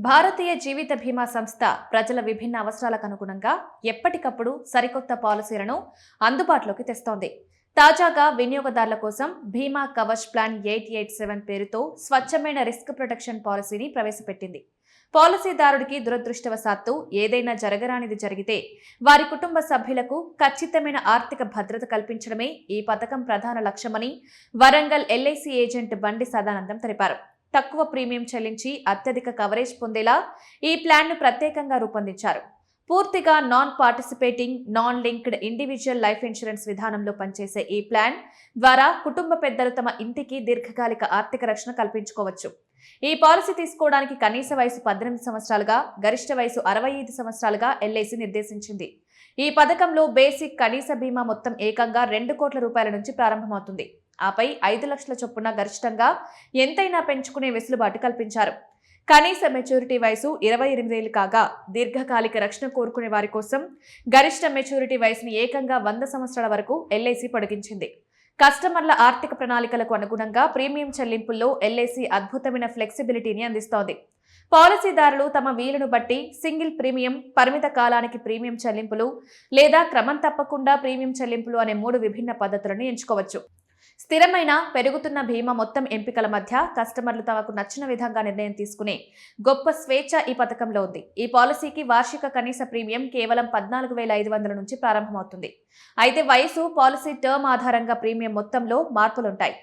భారతీయ జీవిత బీమా సంస్థ ప్రజల విభిన్న అవసరాలకు అనుగుణంగా ఎప్పటికప్పుడు సరికొత్త పాలసీలను అందుబాటులోకి తెస్తోంది. తాజాగా వినియోగదారుల కోసం బీమా కవచ్ ప్లాన్ 887 పేరుతో స్వచ్ఛమైన రిస్క్ ప్రొటెక్షన్ పాలసీని ప్రవేశపెట్టింది. పాలసీదారుడికి దురదృష్టవశాత్తు ఏదైనా జరగరానిది జరిగితే వారి కుటుంబ సభ్యులకు ఖచ్చితమైన ఆర్థిక భద్రత కల్పించడమే ఈ పథకం ప్రధాన లక్ష్యమని వరంగల్ ఎల్ఐసి ఏజెంట్ బండి సదానందం తెలిపారు. తక్కువ ప్రీమియం చెల్లించి అత్యధిక కవరేజ్ పొందేలా ఈ ప్లాన్ను ప్రత్యేకంగా రూపొందించారు. పూర్తిగా non participating, non linked individual life insurance విధానంలో పనిచేసే ఈ ప్లాన్ ద్వారా కుటుంబ పెద్దలు తమ ఇంటికి దీర్ఘకాలిక ఆర్థిక రక్షణ కల్పించుకోవచ్చు. ఈ పాలసీ తీసుకోవడానికి కనీస వయసు 18 సంవత్సరాలుగా, గరిష్ట వయసు 65 సంవత్సరాలుగా ఎల్ఐసి నిర్దేశించింది. ఈ పథకంలో బేసిక్ కనీస బీమా మొత్తం ఏకంగా 2 కోట్ల రూపాయల నుంచి ప్రారంభమవుతుంది. ఆపై 5 లక్షల చొప్పున గరిష్టంగా ఎంతైనా పెంచుకునే వెసులుబాటు కల్పించారు. కనీస మెచ్యూరిటీ వయసు 28 ఏళ్లు కాగా, దీర్ఘకాలిక రక్షణ కోరుకునే వారి కోసం గరిష్ట మెచ్యూరిటీ వయసుని ఏకంగా 100 సంవత్సరాల వరకు ఎల్ఐసి పొడిగించింది. కస్టమర్ల ఆర్థిక ప్రణాళికలకు అనుగుణంగా ప్రీమియం చెల్లింపుల్లో ఎల్ఐసి అద్భుతమైన ఫ్లెక్సిబిలిటీని అందిస్తోంది. పాలసీదారులు తమ వీలును బట్టి సింగిల్ ప్రీమియం, పరిమిత కాలానికి ప్రీమియం చెల్లింపులు లేదా క్రమం తప్పకుండా ప్రీమియం చెల్లింపులు అనే 3 విభిన్న పద్ధతులను ఎంచుకోవచ్చు. స్థిరమైన, పెరుగుతున్న బీమా మొత్తం ఎంపికల మధ్య కస్టమర్లు తమకు నచ్చిన విధంగా నిర్ణయం తీసుకునే గొప్ప స్వేచ్ఛ ఈ పథకంలో ఉంది. ఈ పాలసీకి వార్షిక కనీస ప్రీమియం కేవలం 14,500 నుంచి ప్రారంభమవుతుంది. అయితే వయసు, పాలసీ టర్మ్ ఆధారంగా ప్రీమియం మొత్తంలో మార్పులుంటాయి.